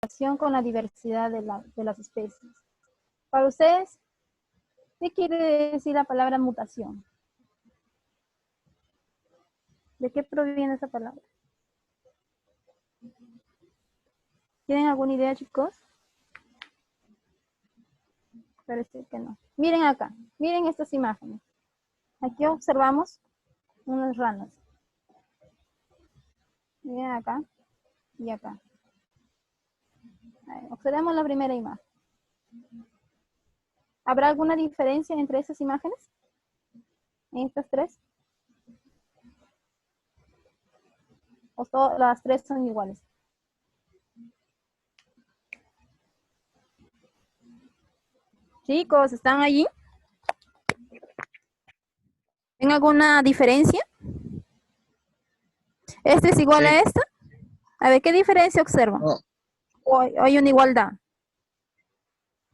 relación con la diversidad de las especies. Para ustedes, ¿qué quiere decir la palabra mutación? ¿De qué proviene esa palabra? ¿Tienen alguna idea, chicos? Parece que no. Miren acá, miren estas imágenes. Aquí observamos unas ranas. Miren acá y acá. Observemos la primera imagen. ¿Habrá alguna diferencia entre esas imágenes? ¿En estas tres? ¿O las tres son iguales? Chicos, ¿están allí? ¿Ven alguna diferencia? ¿Este es igual a esta? A ver, ¿qué diferencia observan? No. ¿O hay una igualdad?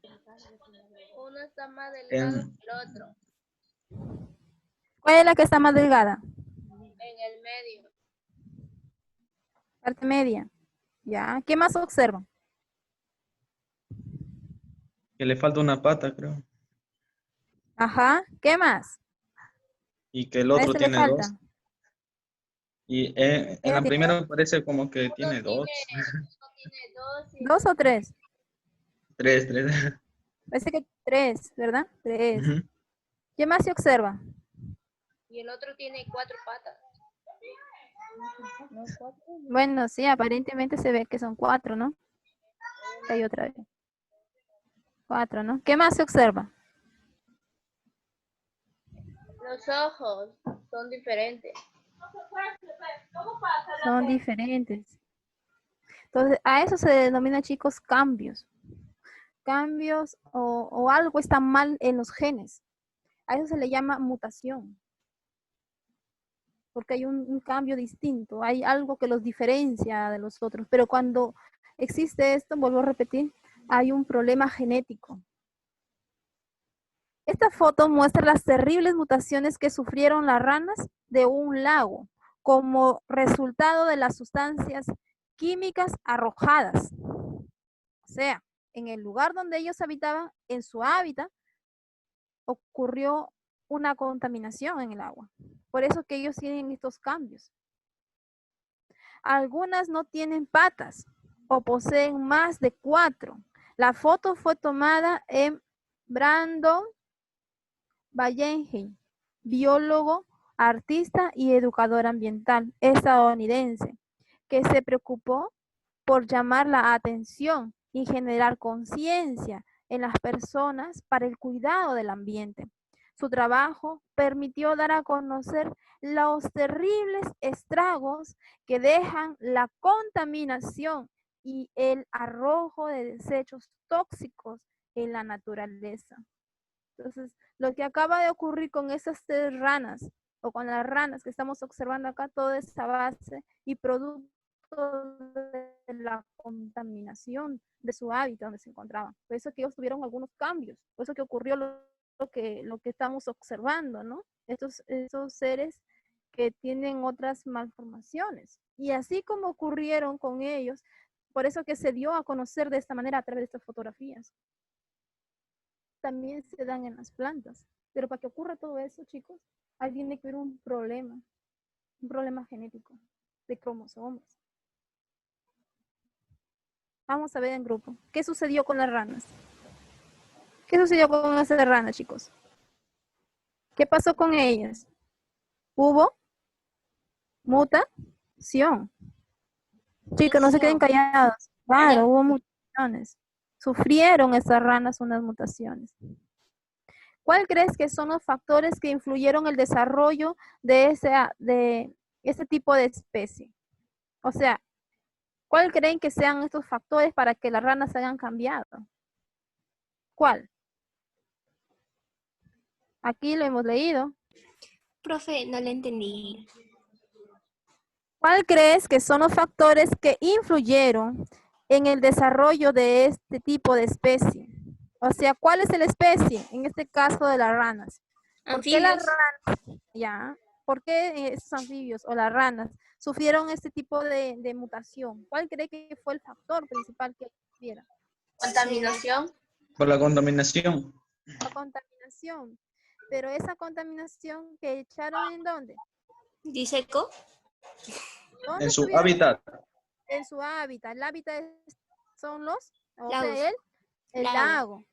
Uno está más delgado que el otro. ¿Cuál es la que está más delgada? En el medio. Parte media. Ya. ¿Qué más observan? Que le falta una pata, creo. Ajá. ¿Qué más? Y que el A otro este le tiene dos. falta. Y en la primera parece como que tiene dos. Uno tiene dos. ¿Dos o tres? Tres. Parece que tres, ¿verdad? Tres. Ujú. ¿Qué más se observa? Y el otro tiene 4 patas. Bueno, sí, aparentemente se ve que son cuatro, ¿no? Hay otra vez. Cuatro, ¿no? ¿Qué más se observa? Los ojos son diferentes. Son diferentes. Entonces, a eso se denomina, chicos, cambios. Cambios o algo está mal en los genes. A eso se le llama mutación. Porque hay un cambio distinto, hay algo que los diferencia de los otros. Pero cuando existe esto, vuelvo a repetir, hay un problema genético. Esta foto muestra las terribles mutaciones que sufrieron las ranas de un lago como resultado de las sustancias químicas arrojadas. O sea, en el lugar donde ellos habitaban, en su hábitat, ocurrió una contaminación en el agua. Por eso que ellos tienen estos cambios. Algunas no tienen patas o poseen más de 4. La foto fue tomada en Brandon Vallejo, biólogo, artista y educador ambiental estadounidense, que se preocupó por llamar la atención y generar conciencia en las personas para el cuidado del ambiente. Su trabajo permitió dar a conocer los terribles estragos que dejan la contaminación y el arrojo de desechos tóxicos en la naturaleza. Entonces, lo que acaba de ocurrir con esas tres ranas, o con las ranas que estamos observando acá, toda esa base y producto de la contaminación de su hábitat donde se encontraban. Por eso que ellos tuvieron algunos cambios, por eso que ocurrió lo que estamos observando, ¿no? Estos seres que tienen otras malformaciones. Y así como ocurrieron con ellos, por eso que se dio a conocer de esta manera a través de estas fotografías. También se dan en las plantas. Pero para que ocurra todo eso, chicos, ahí tiene que haber un problema genético de cromosomas. Vamos a ver en grupo. ¿Qué sucedió con las ranas? ¿Qué sucedió con esas ranas, chicos? ¿Qué pasó con ellas? Hubo mutación. Chicos, no se queden callados. Claro, hubo mutaciones. Sufrieron esas ranas unas mutaciones. ¿Cuál crees que son los factores que influyeron en el desarrollo de ese tipo de especie? O sea, ¿cuál creen que sean estos factores para que las ranas se hayan cambiado? ¿Cuál? Aquí lo hemos leído. Profe, no le entendí. ¿Cuál crees que son los factores que influyeron en el desarrollo de este tipo de especie? O sea, ¿cuál es la especie? En este caso de las ranas. ¿Por qué las ranas? Ya. ¿Por qué esos anfibios o las ranas sufrieron este tipo de mutación? ¿Cuál cree que fue el factor principal que sufrieron? Contaminación. Por la contaminación. La contaminación. Pero esa contaminación que echaron ¿en dónde? ¿Diseco? ¿Dónde En su estuvieron? hábitat. En su hábitat. El hábitat son los, o Lagos. sea, el Lago. lago.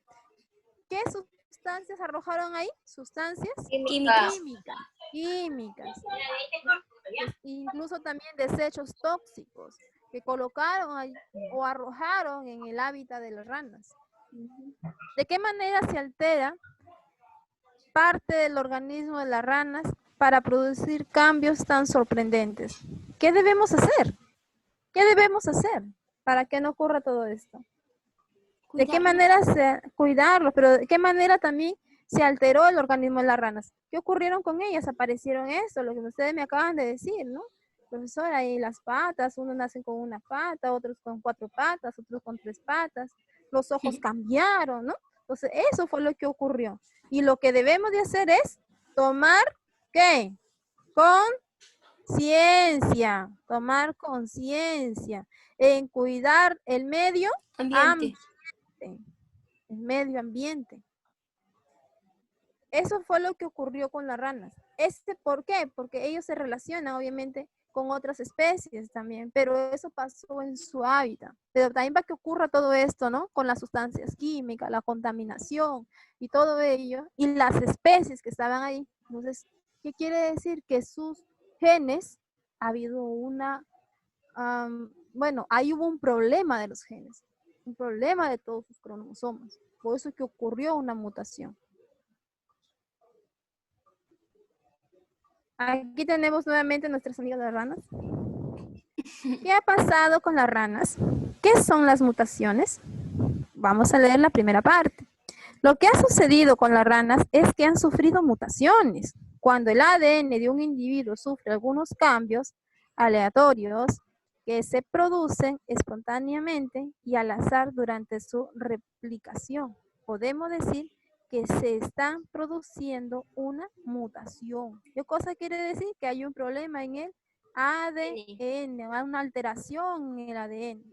¿Qué sustancias arrojaron ahí? Sustancias Químicas. químicas. Incluso también desechos tóxicos que colocaron ahí o arrojaron en el hábitat de las ranas. ¿De qué manera se altera parte del organismo de las ranas para producir cambios tan sorprendentes? ¿Qué debemos hacer? ¿Qué debemos hacer para que no ocurra todo esto? ¿De qué manera cuidarlos? Pero ¿de qué manera también se alteró el organismo de las ranas? ¿Qué ocurrieron con ellas? Aparecieron esto, lo que ustedes me acaban de decir, ¿no? Profesora, ahí las patas, unos nacen con una pata, otros con 4 patas, otros con 3 patas. Los ojos cambiaron, ¿no? Entonces, eso fue lo que ocurrió. Y lo que debemos de hacer es tomar, ¿qué? Tomar conciencia en cuidar el medio Ambiente. el medio ambiente. Eso fue lo que ocurrió con las ranas. ¿Por qué? Porque ellos se relacionan obviamente con otras especies también, pero eso pasó en su hábitat. Pero también para que ocurra todo esto, ¿no? Con las sustancias químicas, la contaminación y todo ello, y las especies que estaban ahí. Entonces, ¿qué quiere decir? Que sus genes, ha habido ahí hubo un problema de los genes, un problema de todos sus cromosomas. Por eso que ocurrió una mutación. Aquí tenemos nuevamente nuestras amigas las ranas. ¿Qué ha pasado con las ranas? ¿Qué son las mutaciones? Vamos a leer la primera parte. Lo que ha sucedido con las ranas es que han sufrido mutaciones. Cuando el ADN de un individuo sufre algunos cambios aleatorios que se producen espontáneamente y al azar durante su replicación, podemos decir que se está produciendo una mutación. ¿Qué cosa quiere decir? Que hay un problema en el ADN, hay una alteración en el ADN.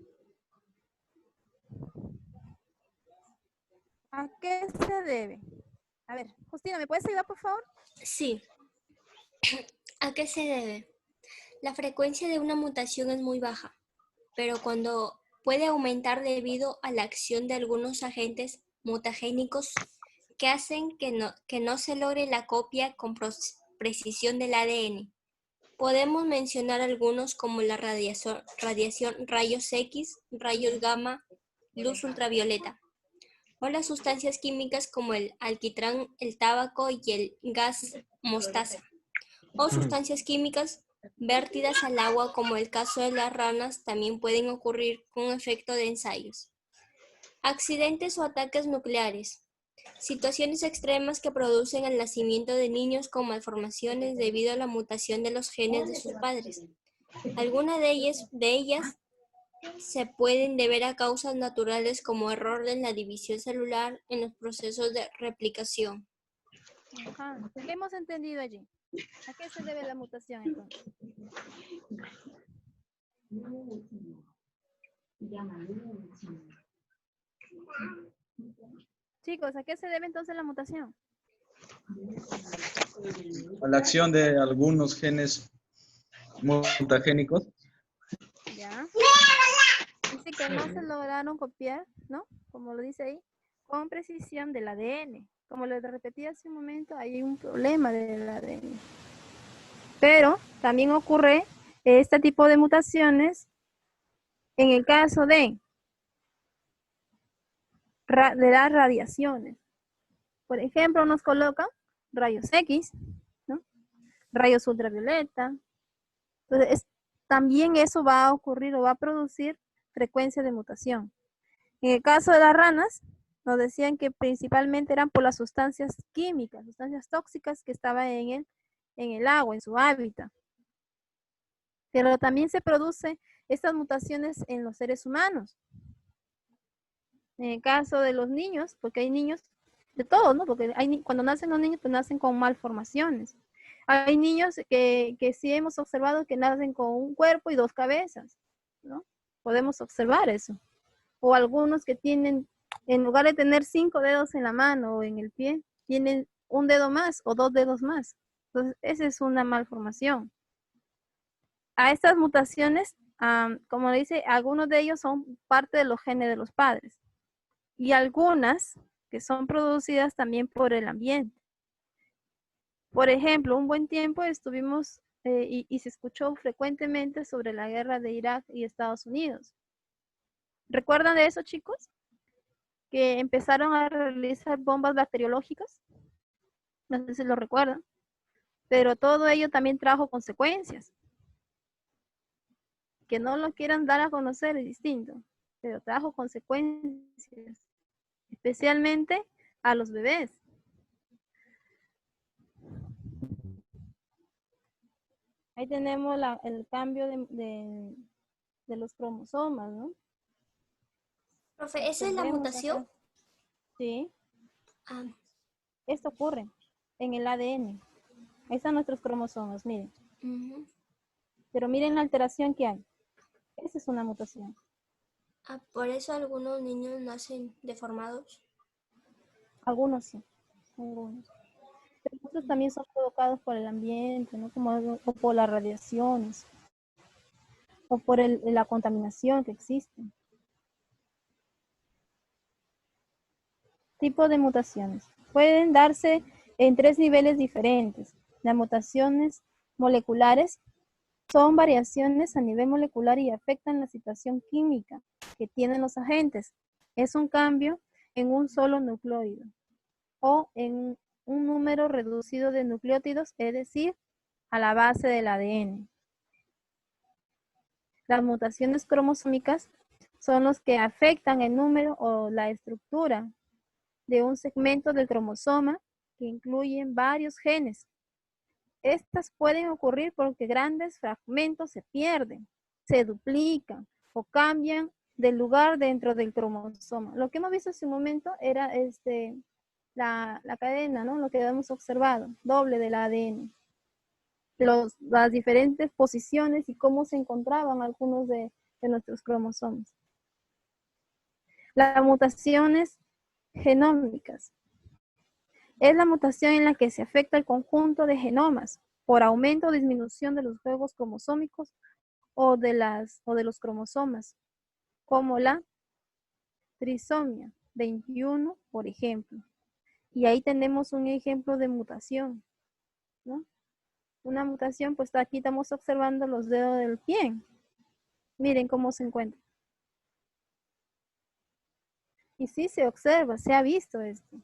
¿A qué se debe? A ver, Justina, ¿me puedes ayudar, por favor? Sí. ¿A qué se debe? La frecuencia de una mutación es muy baja, pero cuando puede aumentar debido a la acción de algunos agentes mutagénicos que hacen que no se logre la copia con precisión del ADN. Podemos mencionar algunos como la radiación rayos X, rayos gamma, luz ultravioleta, o las sustancias químicas como el alquitrán, el tabaco y el gas mostaza, o sustancias químicas vertidas al agua, como el caso de las ranas, también pueden ocurrir con efecto de ensayos. Accidentes o ataques nucleares. Situaciones extremas que producen el nacimiento de niños con malformaciones debido a la mutación de los genes de sus padres. Algunas de ellas se pueden deber a causas naturales como error en la división celular en los procesos de replicación. Ajá. ¿Qué hemos entendido allí? ¿A qué se debe la mutación entonces? Chicos, ¿a qué se debe entonces la mutación? A la acción de algunos genes mutagénicos. Ya. Dice que no se lograron copiar, ¿no? Como lo dice ahí, con precisión del ADN. Como les repetí hace un momento, hay un problema del ADN. Pero también ocurre este tipo de mutaciones en el caso de las radiaciones. Por ejemplo, nos colocan rayos X, ¿no? Rayos ultravioleta. Entonces, también eso va a ocurrir o va a producir frecuencia de mutación. En el caso de las ranas, nos decían que principalmente eran por las sustancias químicas, sustancias tóxicas que estaban en el agua, en su hábitat. Pero también se producen estas mutaciones en los seres humanos. En el caso de los niños, porque hay niños de todos, ¿no? Porque cuando nacen los niños, pues nacen con malformaciones. Hay niños que sí hemos observado que nacen con un cuerpo y 2 cabezas, ¿no? Podemos observar eso. O algunos que tienen, en lugar de tener 5 dedos en la mano o en el pie, tienen un dedo más o 2 dedos más. Entonces, esa es una malformación. A estas mutaciones, como dice, algunos de ellos son parte de los genes de los padres. Y algunas que son producidas también por el ambiente. Por ejemplo, un buen tiempo estuvimos y se escuchó frecuentemente sobre la guerra de Irak y Estados Unidos. ¿Recuerdan de eso, chicos? Que empezaron a realizar bombas bacteriológicas. No sé si lo recuerdan. Pero todo ello también trajo consecuencias. Que no lo quieran dar a conocer es distinto, pero trajo consecuencias, especialmente a los bebés. Ahí tenemos el cambio de los cromosomas, ¿no? Profe, ¿esa es la Tenemos mutación? acá. Sí, Ah, esto ocurre en el ADN. Ahí están nuestros cromosomas, miren. ujú. Pero miren la alteración que hay. Esa es una mutación. Por eso algunos niños nacen deformados. Algunos sí, algunos. Pero otros también son provocados por el ambiente, ¿no? O por las radiaciones, o por la contaminación que existe. Tipo de mutaciones. Pueden darse en 3 niveles diferentes. Las mutaciones moleculares son variaciones a nivel molecular y afectan la situación química que tienen los agentes. Es un cambio en un solo nucleótido o en un número reducido de nucleótidos, es decir, a la base del ADN. Las mutaciones cromosómicas son los que afectan el número o la estructura de un segmento del cromosoma que incluyen varios genes. Estas pueden ocurrir porque grandes fragmentos se pierden, se duplican o cambian de lugar dentro del cromosoma. Lo que hemos visto hace un momento era la cadena, ¿no? Lo que hemos observado, doble del ADN. Las diferentes posiciones y cómo se encontraban algunos de nuestros cromosomas. Las mutaciones genómicas. Es la mutación en la que se afecta el conjunto de genomas por aumento o disminución de los juegos cromosómicos o de los cromosomas, como la trisomía 21, por ejemplo. Y ahí tenemos un ejemplo de mutación, ¿no? Una mutación, pues aquí estamos observando los dedos del pie. Miren cómo se encuentra. Y sí se observa, se ha visto esto.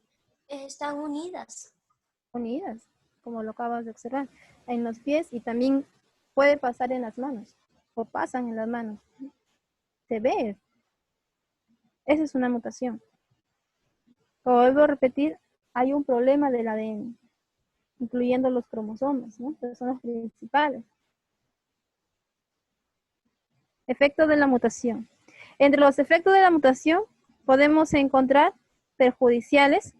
Están unidas. Unidas, como lo acabas de observar, en los pies y también puede pasar en las manos, o pasan en las manos. Se ve. Esa es una mutación. Como vuelvo a repetir, hay un problema del ADN, incluyendo los cromosomas, ¿no? Que son los principales. Efectos de la mutación. Entre los efectos de la mutación podemos encontrar perjudiciales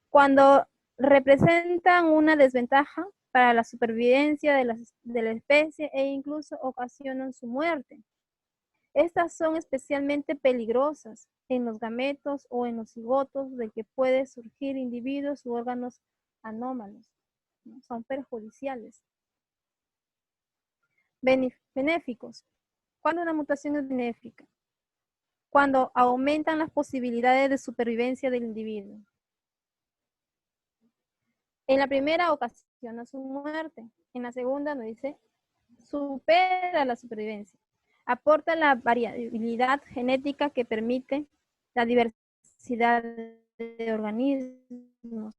cuando representan una desventaja para la supervivencia de la especie e incluso ocasionan su muerte. Estas son especialmente peligrosas en los gametos o en los cigotos de que pueden surgir individuos u órganos anómalos, ¿no? Son perjudiciales. Benéficos. ¿Cuándo una mutación es benéfica? Cuando aumentan las posibilidades de supervivencia del individuo. En la primera ocasiona su muerte, en la segunda nos dice supera la supervivencia. Aporta la variabilidad genética que permite la diversidad de organismos,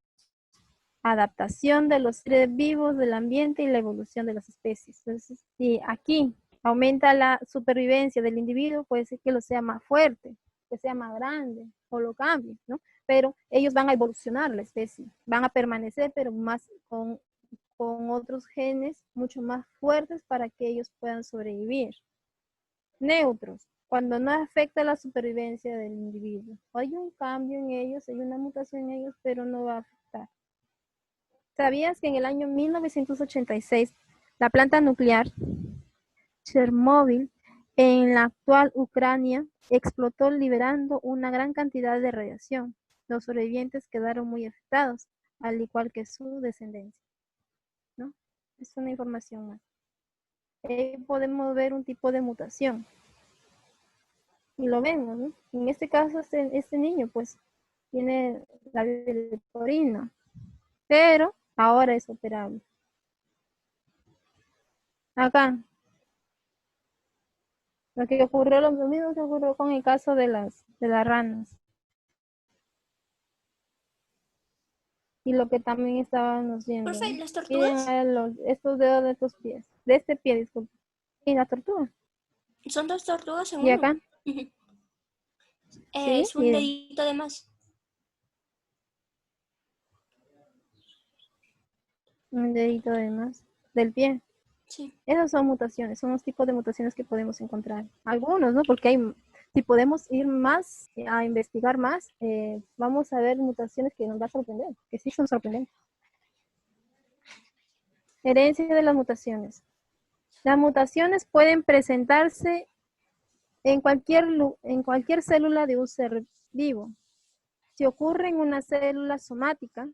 adaptación de los seres vivos del ambiente y la evolución de las especies. Entonces, si aquí aumenta la supervivencia del individuo, puede ser que lo sea más fuerte, que sea más grande o lo cambie, ¿no? Pero ellos van a evolucionar la especie, van a permanecer, pero más con otros genes mucho más fuertes para que ellos puedan sobrevivir. Neutros, cuando no afecta la supervivencia del individuo. Hay un cambio en ellos, hay una mutación en ellos, pero no va a afectar. ¿Sabías que en el año 1986 la planta nuclear Chernobyl en la actual Ucrania explotó liberando una gran cantidad de radiación? Los sobrevivientes quedaron muy afectados, al igual que su descendencia, ¿no? Es una información más. Podemos ver un tipo de mutación. Y lo vemos, ¿no? En este caso, este niño, pues, tiene la leporina, pero ahora es operable. Acá, lo mismo que ocurrió con el caso de las ranas. Y lo que también estábamos viendo. Profe, ¿no? ¿las tortugas? Miren estos dedos de estos pies. De este pie, disculpe. Y la tortuga. Son 2 tortugas en Y uno. acá, Ujú. sí, Es un miren. dedito de más. Un dedito de más del pie. Sí. Esas son mutaciones, son los tipos de mutaciones que podemos encontrar. Algunos, ¿no? Porque si podemos ir más a investigar más, vamos a ver mutaciones que nos va a sorprender, que sí son sorprendentes. Herencia de las mutaciones. Las mutaciones pueden presentarse en cualquier célula de un ser vivo. Si ocurre en una célula somática,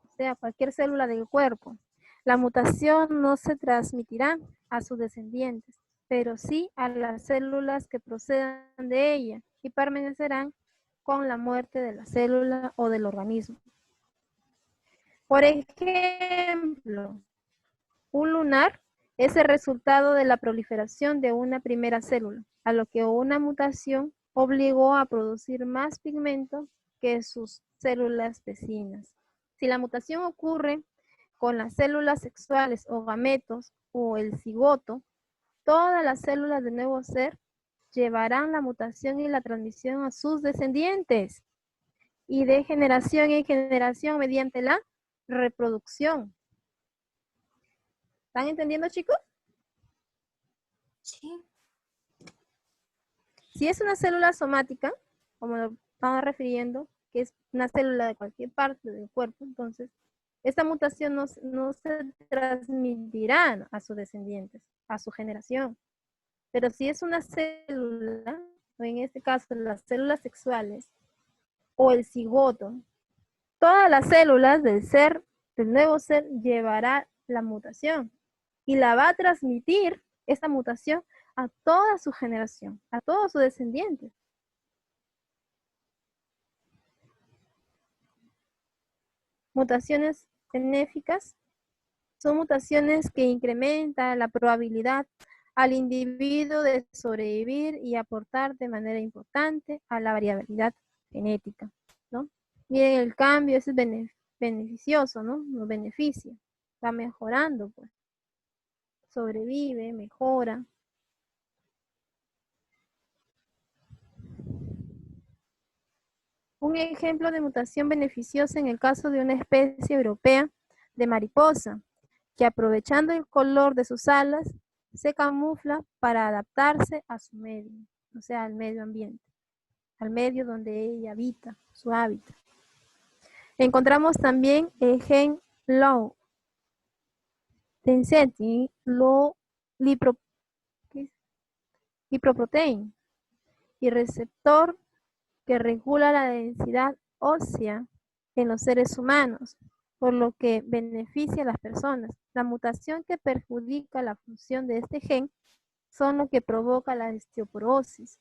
o sea, cualquier célula del cuerpo, la mutación no se transmitirá a sus descendientes, pero sí a las células que procedan de ella y permanecerán con la muerte de la célula o del organismo. Por ejemplo, un lunar es el resultado de la proliferación de una primera célula, a lo que una mutación obligó a producir más pigmento que sus células vecinas. Si la mutación ocurre con las células sexuales o gametos o el cigoto, todas las células del nuevo ser llevarán la mutación y la transmisión a sus descendientes y de generación en generación mediante la reproducción. ¿Están entendiendo, chicos? Sí. Si es una célula somática, como lo estamos refiriendo, que es una célula de cualquier parte del cuerpo, entonces, esta mutación no se transmitirá a sus descendientes, a su generación. Pero si es una célula, o en este caso las células sexuales, o el cigoto, todas las células del nuevo ser, llevará la mutación y la va a transmitir esta mutación a toda su generación, a todos sus descendientes. Mutaciones benéficas son mutaciones que incrementan la probabilidad al individuo de sobrevivir y aportar de manera importante a la variabilidad genética, ¿no? Miren, el cambio es beneficioso, ¿no? Nos beneficia, va mejorando, pues. Sobrevive, mejora. Un ejemplo de mutación beneficiosa en el caso de una especie europea de mariposa, que aprovechando el color de sus alas, se camufla para adaptarse a su medio, o sea, al medio ambiente, al medio donde ella habita, su hábitat. Encontramos también el gen Low density low lipoprotein y receptor que regula la densidad ósea en los seres humanos, por lo que beneficia a las personas. La mutación que perjudica la función de este gen son lo que provoca la osteoporosis.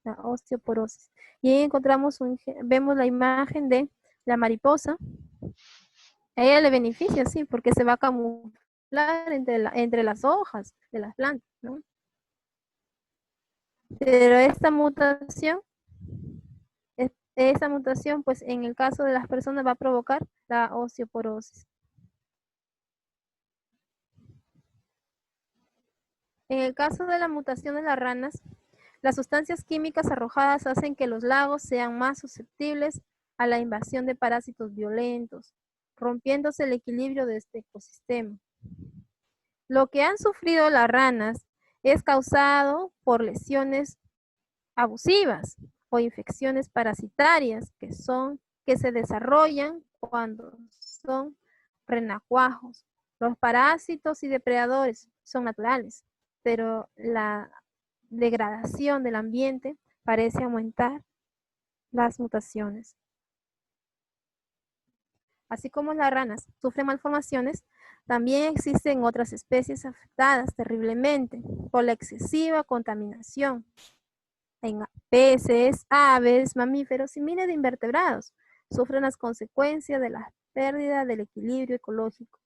La osteoporosis. Y ahí encontramos vemos la imagen de la mariposa. A ella le beneficia, sí, porque se va a camuflar entre las hojas de las plantas, ¿no? Pero esta mutación, pues en el caso de las personas va a provocar la osteoporosis. En el caso de la mutación de las ranas, las sustancias químicas arrojadas hacen que los lagos sean más susceptibles a la invasión de parásitos violentos, rompiéndose el equilibrio de este ecosistema. Lo que han sufrido las ranas es causado por lesiones abusivas o infecciones parasitarias que se desarrollan cuando son renacuajos. Los parásitos y depredadores son naturales, pero la degradación del ambiente parece aumentar las mutaciones. Así como las ranas sufren malformaciones, también existen otras especies afectadas terriblemente por la excesiva contaminación en peces, aves, mamíferos y miles de invertebrados. Sufren las consecuencias de la pérdida del equilibrio ecológico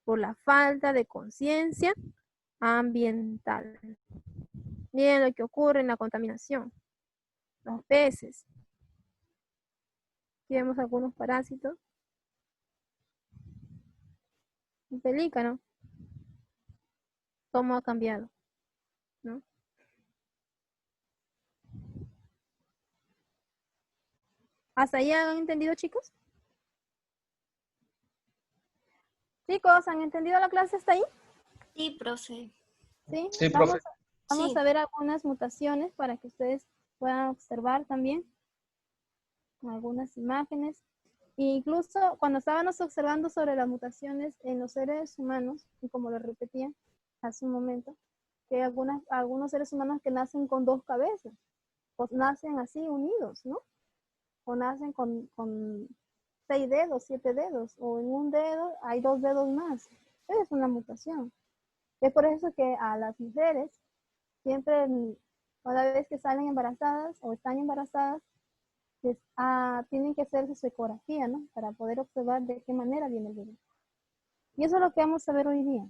por la falta de conciencia ambiental. Miren lo que ocurre en la contaminación. Los peces. Aquí vemos algunos parásitos. Un pelícano. ¿Cómo ha cambiado? ¿No? ¿Hasta ahí han entendido, chicos? Chicos, ¿han entendido la clase hasta ahí? Sí, profe. Sí, Sí, profe. Vamos Sí. a ver algunas mutaciones para que ustedes puedan observar también algunas imágenes. E incluso cuando estábamos observando sobre las mutaciones en los seres humanos, y como lo repetía hace un momento, que algunos seres humanos que nacen con 2 cabezas, pues nacen así unidos, ¿no? O nacen con 6 dedos, 7 dedos, o en un dedo hay 2 dedos más. Es una mutación. Es por eso que a las mujeres, siempre, cada vez que salen embarazadas o están embarazadas, tienen que hacerse su ecografía, ¿no? Para poder observar de qué manera viene el bebé. Y eso es lo que vamos a ver hoy día.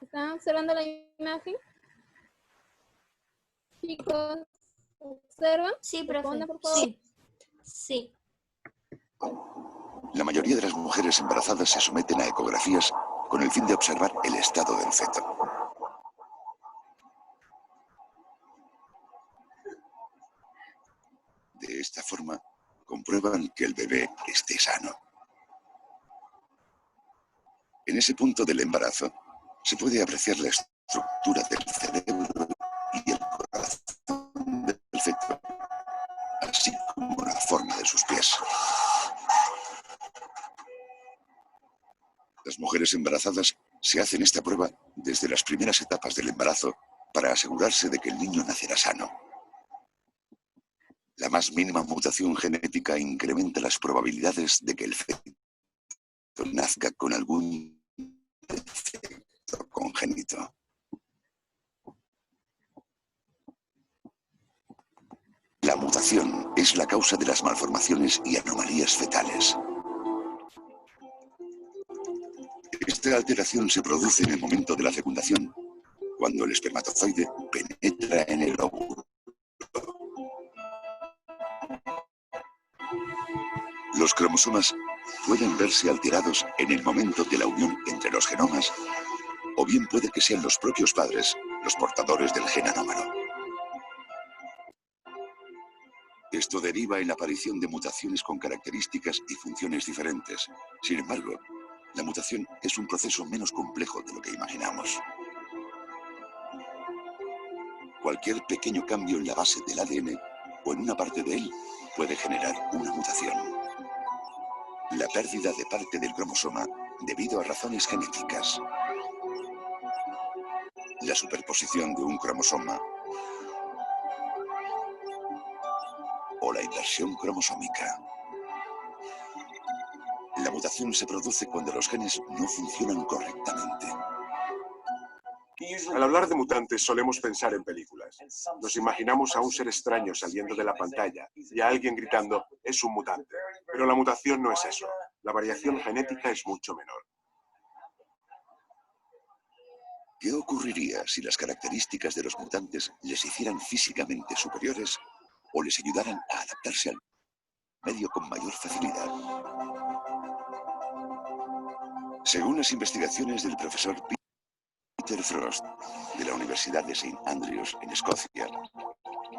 ¿Están observando la imagen? Chicos, ¿observan? Sí, Respondan, profe. por favor. Sí. Sí. La mayoría de las mujeres embarazadas se someten a ecografías con el fin de observar el estado del feto. De esta forma, comprueban que el bebé esté sano. En ese punto del embarazo, se puede apreciar la estructura del cerebro y el corazón del feto, así como la forma de sus pies. Las mujeres embarazadas se hacen esta prueba desde las primeras etapas del embarazo para asegurarse de que el niño nacerá sano. La más mínima mutación genética incrementa las probabilidades de que el feto nazca con algún defecto congénito. La mutación es la causa de las malformaciones y anomalías fetales. Esta alteración se produce en el momento de la fecundación, cuando el espermatozoide penetra en el óvulo. Los cromosomas pueden verse alterados en el momento de la unión entre los genomas, o bien puede que sean los propios padres los portadores del gen anómalo. Esto deriva en la aparición de mutaciones con características y funciones diferentes. Sin embargo, la mutación es un proceso menos complejo de lo que imaginamos. Cualquier pequeño cambio en la base del ADN o en una parte de él puede generar una mutación. La pérdida de parte del cromosoma debido a razones genéticas. La superposición de un cromosoma o la inversión cromosómica. La mutación se produce cuando los genes no funcionan correctamente. Al hablar de mutantes solemos pensar en películas. Nos imaginamos a un ser extraño saliendo de la pantalla y a alguien gritando, es un mutante. Pero la mutación no es eso. La variación genética es mucho menor. ¿Qué ocurriría si las características de los mutantes les hicieran físicamente superiores o les ayudaran a adaptarse al medio con mayor facilidad? Según las investigaciones del profesor Peter Frost, de la Universidad de St. Andrews, en Escocia,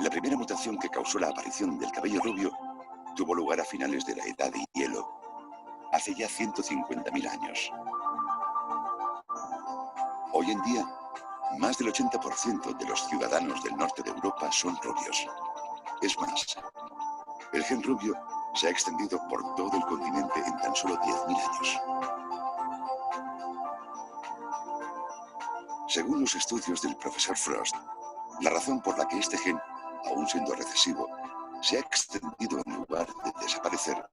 la primera mutación que causó la aparición del cabello rubio tuvo lugar a finales de la Edad de Hielo, hace ya 150.000 años. Hoy en día, Más del 80% de los ciudadanos del norte de Europa son rubios. Es más, el gen rubio se ha extendido por todo el continente en tan solo 10.000 años. Según los estudios del profesor Frost, la razón por la que este gen, aún siendo recesivo, se ha extendido en lugar de desaparecer,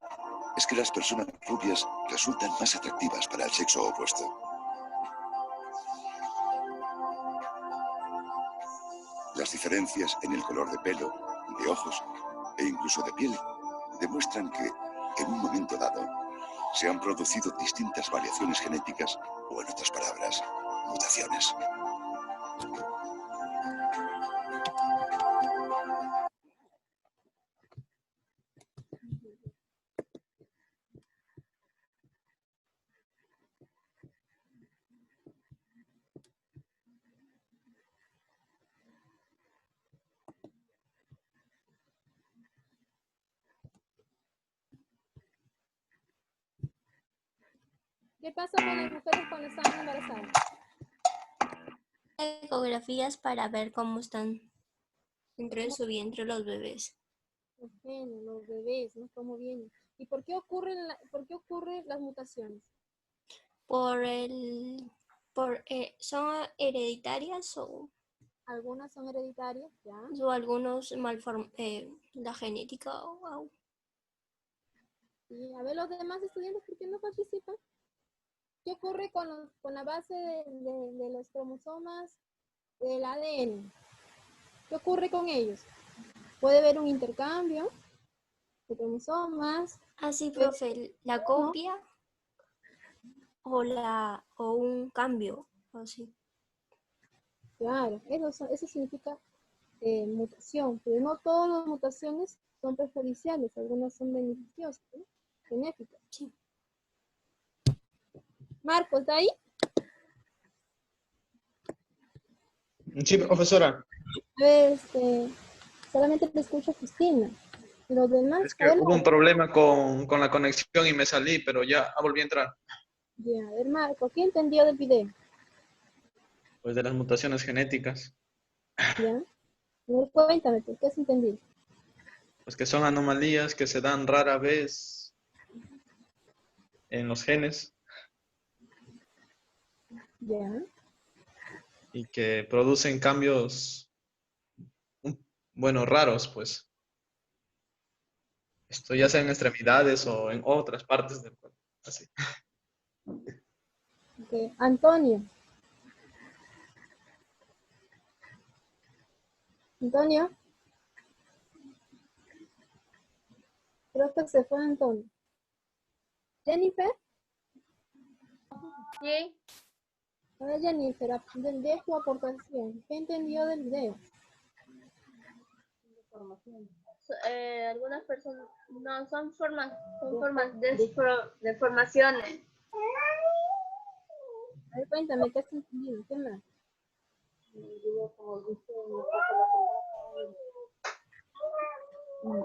es que las personas rubias resultan más atractivas para el sexo opuesto. Las diferencias en el color de pelo, de ojos e incluso de piel demuestran que, en un momento dado, se han producido distintas variaciones genéticas o, en otras palabras, mutaciones. ¿Qué pasa con las mujeres cuando están embarazadas? Ecografías para ver cómo están dentro de su vientre los bebés. Los genes, los bebés, ¿no? ¿Cómo vienen? ¿Y por qué ocurren las mutaciones? ¿Son hereditarias o Algunas son hereditarias, ¿ya? algunos la genética o Y a ver, los demás estudiantes, ¿por qué no participan? ¿Qué ocurre con la base de los cromosomas del ADN? ¿Qué ocurre con ellos? Puede haber un intercambio de cromosomas. así, profe, la copia o un cambio, así. Claro, eso significa mutación, pero no todas las mutaciones son perjudiciales, algunas son beneficiosas, ¿no? Benéficas. Sí. Marcos, ¿está ahí? Sí, profesora. Solamente te escucho Cristina. Los demás, Es que hubo un problema con la conexión y me salí, pero ya volví a entrar. Ya, a ver, Marco, ¿qué entendió del video? Pues de las mutaciones genéticas. ¿Ya? A ver, cuéntame, ¿por qué has entendido? Pues que son anomalías que se dan rara vez en los genes Ya. y que producen cambios, bueno, raros, pues. Esto ya sea en extremidades o en otras partes del cuerpo. Así. Okay. Antonio. Antonio. Creo que se fue Antonio. Jennifer. Sí. A ver, Jennifer, de tu aportación, ¿qué entendió del video? Algunas personas no son deformaciones. A ver, cuéntame, ¿qué has entendido? ¿Qué más?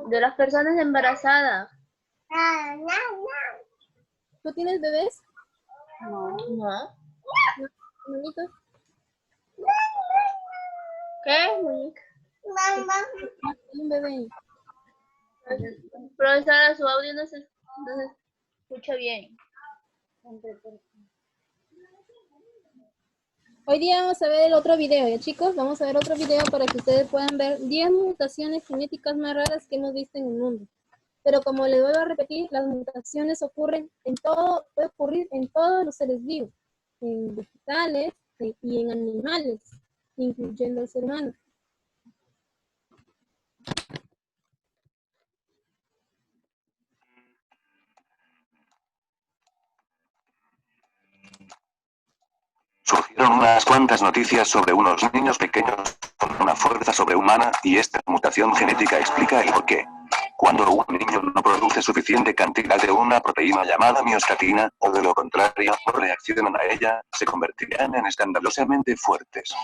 De las personas embarazadas. ¿Tú tienes bebés? No. ¿Hermanitos? ¿Qué, Mónica? Hay un bebé. Profesora, su audio no se escucha bien. Hoy día vamos a ver el otro video, ¿ya chicos? Vamos a ver otro video para que ustedes puedan ver 10 mutaciones genéticas más raras que hemos visto en el mundo. Pero como les vuelvo a repetir, las mutaciones ocurren en todo, puede ocurrir en todos los seres vivos, en vegetales y en animales, incluyendo el ser humano. Surgieron unas cuantas noticias sobre unos niños pequeños con una fuerza sobrehumana, y esta mutación genética explica el porqué. Cuando un niño no produce suficiente cantidad de una proteína llamada miostatina, o de lo contrario, no reaccionan a ella, se convertirán en escandalosamente fuertes.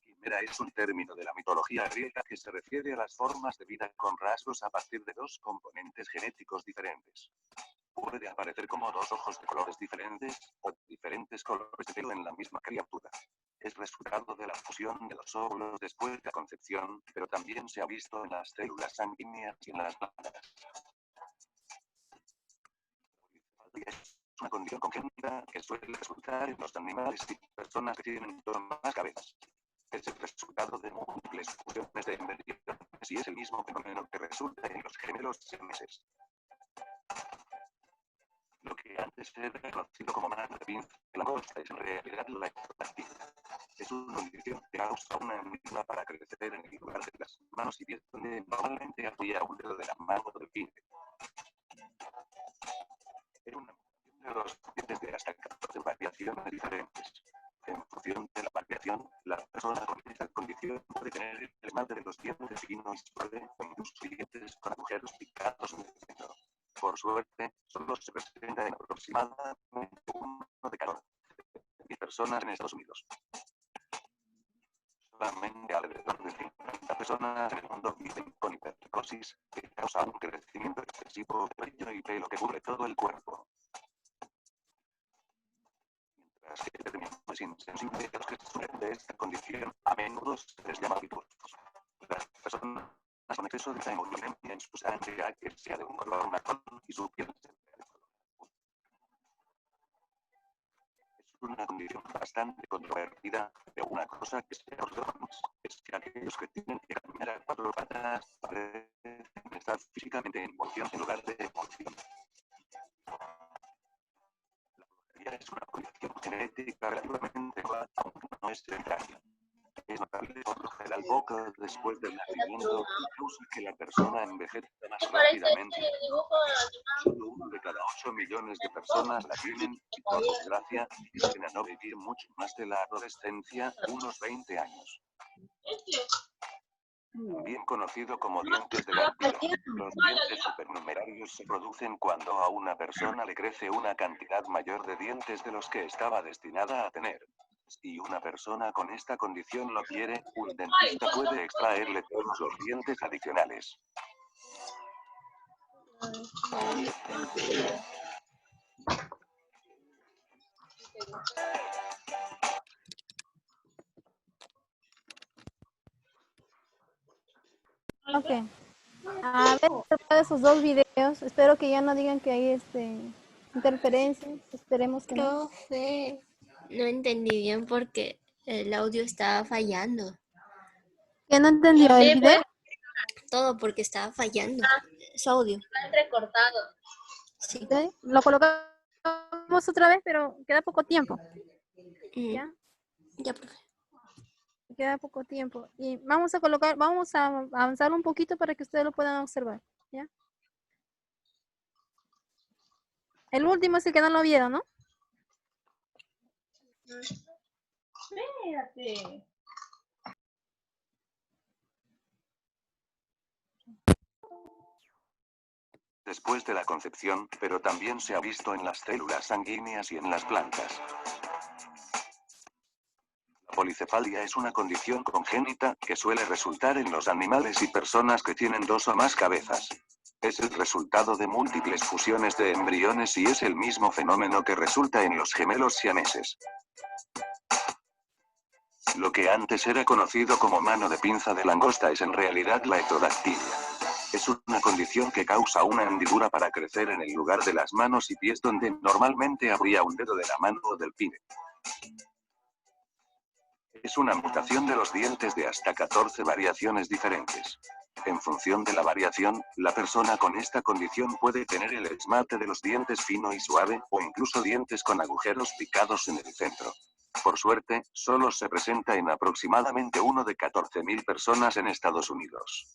Quimera es un término de la mitología griega que se refiere a las formas de vida con rasgos a partir de dos componentes genéticos diferentes. puede aparecer como dos ojos de colores diferentes, o diferentes colores de pelo en la misma criatura. Es resultado de la fusión de los óvulos después de la concepción, pero también se ha visto en las células sanguíneas y en las plantas. Es una condición congénita que suele resultar en los animales y personas que tienen dos o más cabezas. Es el resultado de múltiples fusiones de embriones y es el mismo fenómeno que resulta en los gemelos siameses. Lo que antes era conocido como mano de pinza de langosta es en realidad la ectodactilia. Es una condición que causa una hendidura para crecer en el lugar de las manos y pies donde normalmente apoya un dedo de la mano del pie. Es una mutación de los dientes de hasta 14 variaciones diferentes. En función de la variación, la persona con esta condición puede tener el esmalte de los dientes fino y suave o incluso dientes con agujeros picados en el centro. Por suerte, solo se presenta en aproximadamente 1 de cada 10 personas en Estados Unidos. Solamente alrededor de 50 personas en el mundo viven con hipertricosis, que causa un crecimiento excesivo de vello y pelo que cubre todo el cuerpo. Mientras que el término es insensible a los que sufren de esta condición, a menudo se les llama pitufos. Las personas con exceso de hemoglobina en su sangre a que sea de un color marrón y su piel se vea de color azul. Es una condición bastante controvertida, pero una cosa que se observa es que aquellos que tienen que caminar a 4 patas parecen estar físicamente en moción en lugar de emoción. La brujería es una condición genética relativamente nueva, aunque no es hereditaria. Es notable por lo general poco después del nacimiento y causa que la persona envejezca más rápidamente. Solo 1 de cada 8 millones de personas la tienen y, por desgracia, tienden a no vivir mucho más de la adolescencia, unos 20 años. También conocido como dientes de vampiro, los dientes supernumerarios se producen cuando a una persona le crece una cantidad mayor de dientes de los que estaba destinada a tener. Si una persona con esta condición lo quiere, un dentista puede extraerle todos los dientes adicionales. Ok. A ver, esos 2 videos. Espero que ya no digan que hay interferencias. Esperemos que no. Profe, no entendí bien porque el audio estaba fallando. ¿Ya no entendió el video? Todo porque estaba fallando. Su audio. Está entrecortado. Sí. ¿Sí? Lo colocamos otra vez, pero queda poco tiempo. ¿Ya? Ya, profe. Queda poco tiempo. Y vamos a avanzar un poquito para que ustedes lo puedan observar. ¿Ya? El último es el que no lo vieron, ¿no? Espérate. Después de la concepción, pero también se ha visto en las células sanguíneas y en las plantas. La policefalia es una condición congénita que suele resultar en los animales y personas que tienen 2 o más cabezas. Es el resultado de múltiples fusiones de embriones y es el mismo fenómeno que resulta en los gemelos siameses. Lo que antes era conocido como mano de pinza de langosta es en realidad la ectodactilia. Es una condición que causa una hendidura para crecer en el lugar de las manos y pies donde normalmente habría un dedo de la mano o del pie. Es una mutación de los dientes de hasta 14 variaciones diferentes. En función de la variación, la persona con esta condición puede tener el esmalte de los dientes fino y suave, o incluso dientes con agujeros picados en el centro. Por suerte, solo se presenta en aproximadamente 1 de 14.000 personas en Estados Unidos.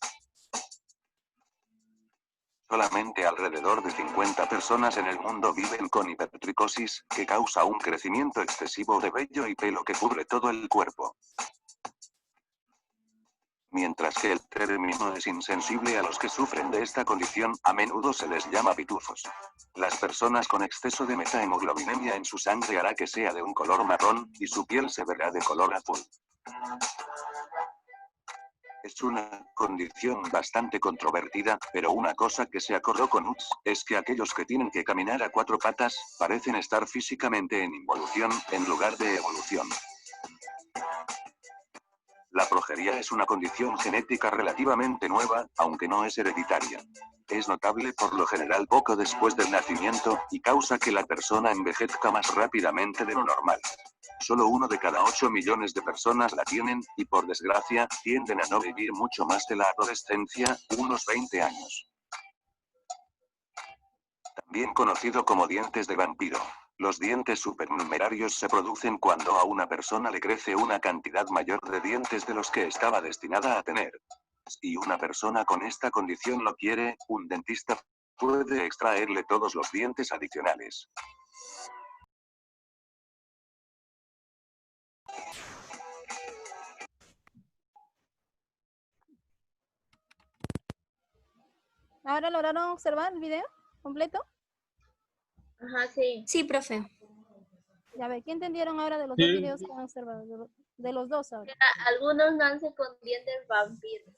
Solamente alrededor de 50 personas en el mundo viven con hipertricosis, que causa un crecimiento excesivo de vello y pelo que cubre todo el cuerpo. Mientras que el término es insensible a los que sufren de esta condición, a menudo se les llama pitufos. Las personas con exceso de metahemoglobinemia en su sangre hará que sea de un color marrón, y su piel se verá de color azul. Es una condición bastante controvertida, pero una cosa que se acordó con Utz es que aquellos que tienen que caminar a 4 patas parecen estar físicamente en involución en lugar de evolución. La progeria es una condición genética relativamente nueva, aunque no es hereditaria. Es notable por lo general poco después del nacimiento, y causa que la persona envejezca más rápidamente de lo normal. Solo 1 de cada 8 millones de personas la tienen, y por desgracia, tienden a no vivir mucho más de la adolescencia, unos 20 años. También conocido como dientes de vampiro. Los dientes supernumerarios se producen cuando a una persona le crece una cantidad mayor de dientes de los que estaba destinada a tener. Si una persona con esta condición lo quiere, un dentista puede extraerle todos los dientes adicionales. ¿Ahora lograron observar el video completo? Ajá, sí. Sí, profe. Ya ver, ¿qué entendieron ahora de los dos videos que han observado? De los dos ahora. Algunos nacen con dientes vampiros.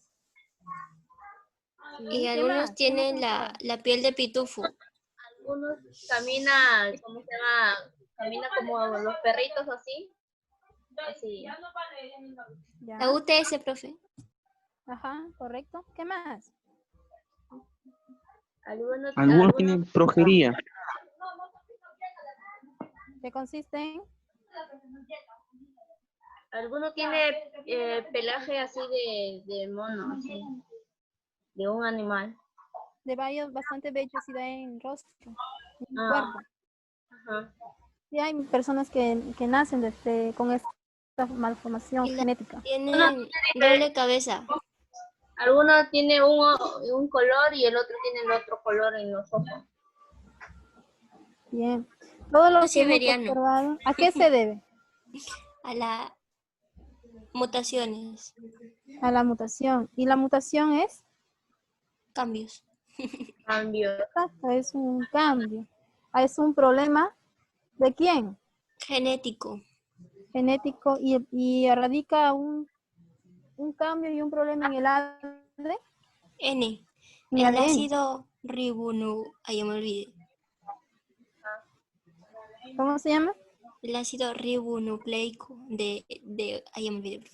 Y ¿Qué algunos más? ¿Qué tienen más? la piel de pitufo. Algunos caminan, ¿cómo se llama? Camina como los perritos así. Así. Ya. La UTS, profe. Ajá, correcto. ¿Qué más? Algunos tienen progeria. ¿Qué consiste en? Algunos tienen pelaje así de mono, así, de un animal. De bastante vellosidad en rostro, en Ah. cuerpo. Ajá. Sí, hay personas que nacen con esta malformación Y genética. tienen doble cabeza. Algunos tienen un color y el otro tiene el otro color en los ojos. Bien. Todo lo Es que hemos siberiano. observado, ¿a qué se debe? A las mutaciones, A la mutación. ¿Y la mutación es? cambios. Cambio. Exacto, es un cambio. Es un problema ¿de quién? Genético. Genético y radica un cambio y un problema en el ADN. N. En El ADN. ácido Ay, ya me olvidé. ¿Cómo se llama? El ácido ribonucleico ay, ya me olvidé.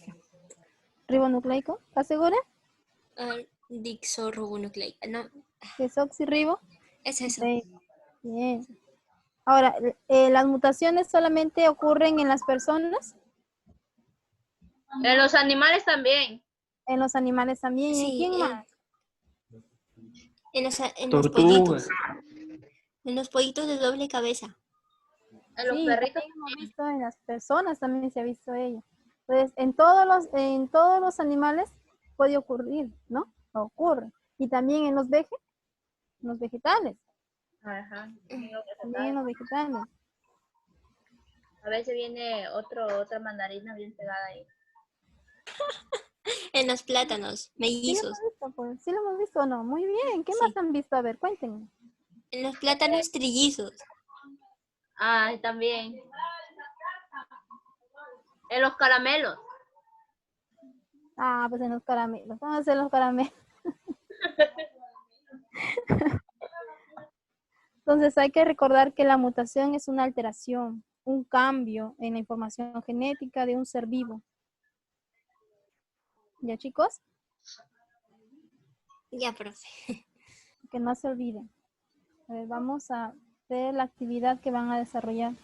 Ribonucleico. ¿Estás segura? Dixorribonucleico. No, Desoxirribo. es eso. Bien. Ahora, ¿las mutaciones solamente ocurren en las personas? En los animales también. En los animales también. ¿Y en Sí, quién más? en los Tortuga. pollitos. En los pollitos de doble cabeza. En los Sí, perritos. también hemos visto en las personas, también se ha visto ello. Entonces, en todos los animales puede ocurrir, ¿no? Ocurre. Y también en los vegetales. Ajá. También en los vegetales. A veces viene otra mandarina bien pegada ahí. En los plátanos, ¿Sí lo mellizos. hemos visto? Pues? ¿Sí lo hemos visto o no? Muy bien. ¿Qué Sí. más han visto? A ver, cuéntenme. En los plátanos trillizos. Ah, también. En los caramelos. Ah, pues en los caramelos. Vamos a hacer los caramelos. Entonces hay que recordar que la mutación es una alteración, un cambio en la información genética de un ser vivo. ¿Ya, chicos? Ya, profe. Que no se olviden. A ver, vamos a ver la actividad que van a desarrollar.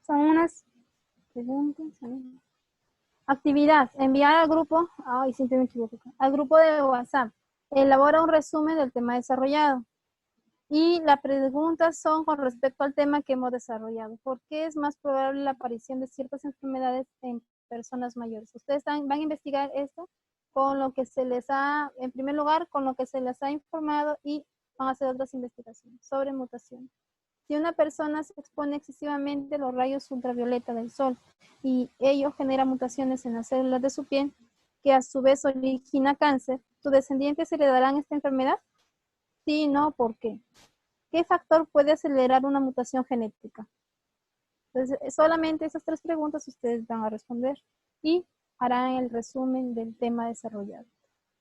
Son unas preguntas. Actividad. Enviar al grupo. Ay, siempre me equivoco. Al grupo de WhatsApp. Elabora un resumen del tema desarrollado. Y las preguntas son con respecto al tema que hemos desarrollado. ¿Por qué es más probable la aparición de ciertas enfermedades en personas mayores? Ustedes van a investigar esto con lo que se les ha, en primer lugar, con lo que se les ha informado y van a hacer otras investigaciones sobre mutaciones. Si una persona se expone excesivamente a los rayos ultravioleta del sol y ello genera mutaciones en las células de su piel, que a su vez origina cáncer, ¿tus descendientes heredarán esta enfermedad? Sí, no, ¿por qué? ¿Qué factor puede acelerar una mutación genética? Entonces, solamente esas 3 preguntas ustedes van a responder y harán el resumen del tema desarrollado.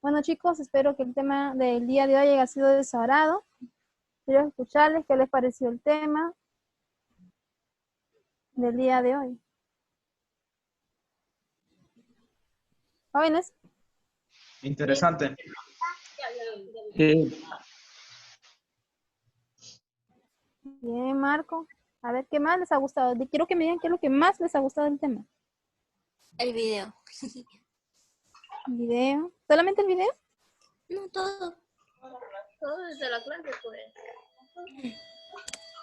Bueno, chicos, espero que el tema del día de hoy haya sido de su agrado. Quiero escucharles qué les pareció el tema del día de hoy. Jóvenes. Interesante. Bien, Marco. A ver, ¿qué más les ha gustado? Quiero que me digan qué es lo que más les ha gustado del tema. El video. ¿El video? ¿Solamente el video? No, todo. Todo desde la clase, pues.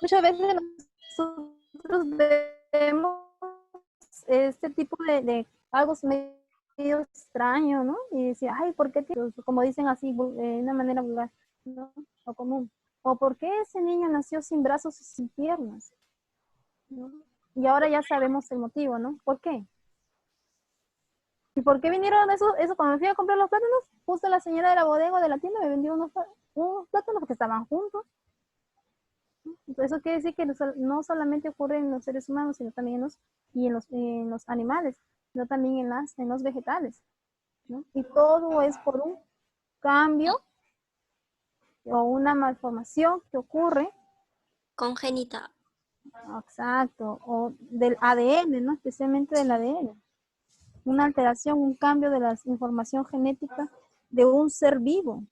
Muchas veces nosotros vemos este tipo de algo medio extraño, ¿no? Y decía, ay, ¿por qué? Como dicen así, de una manera vulgar, ¿no? O común. O ¿por qué ese niño nació sin brazos y sin piernas? ¿No? Y ahora ya sabemos el motivo, ¿no? ¿Por qué? ¿Y por qué vinieron eso cuando me fui a comprar los plátanos? Justo la señora de la bodega o de la tienda me vendió unos plátanos que estaban juntos. Entonces, eso quiere decir que no solamente ocurre en los seres humanos, sino también en los animales, sino también en los vegetales, ¿no? Y todo es por un cambio o una malformación que ocurre. Congénita. Exacto, o del ADN, ¿no? Especialmente del ADN. Una alteración, un cambio de la información genética de un ser vivo,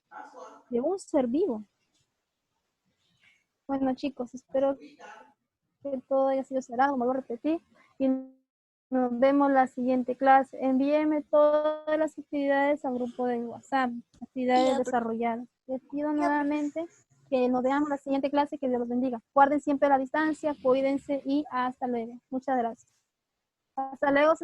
Bueno, chicos, espero que todo haya sido cerrado, como vuelvo a repetir, y nos vemos la siguiente clase. Envíenme todas las actividades al grupo de WhatsApp, actividades desarrolladas. Les pido nuevamente que nos veamos la siguiente clase, que Dios los bendiga. Guarden siempre la distancia, cuídense y hasta luego. Muchas gracias. Hasta luego.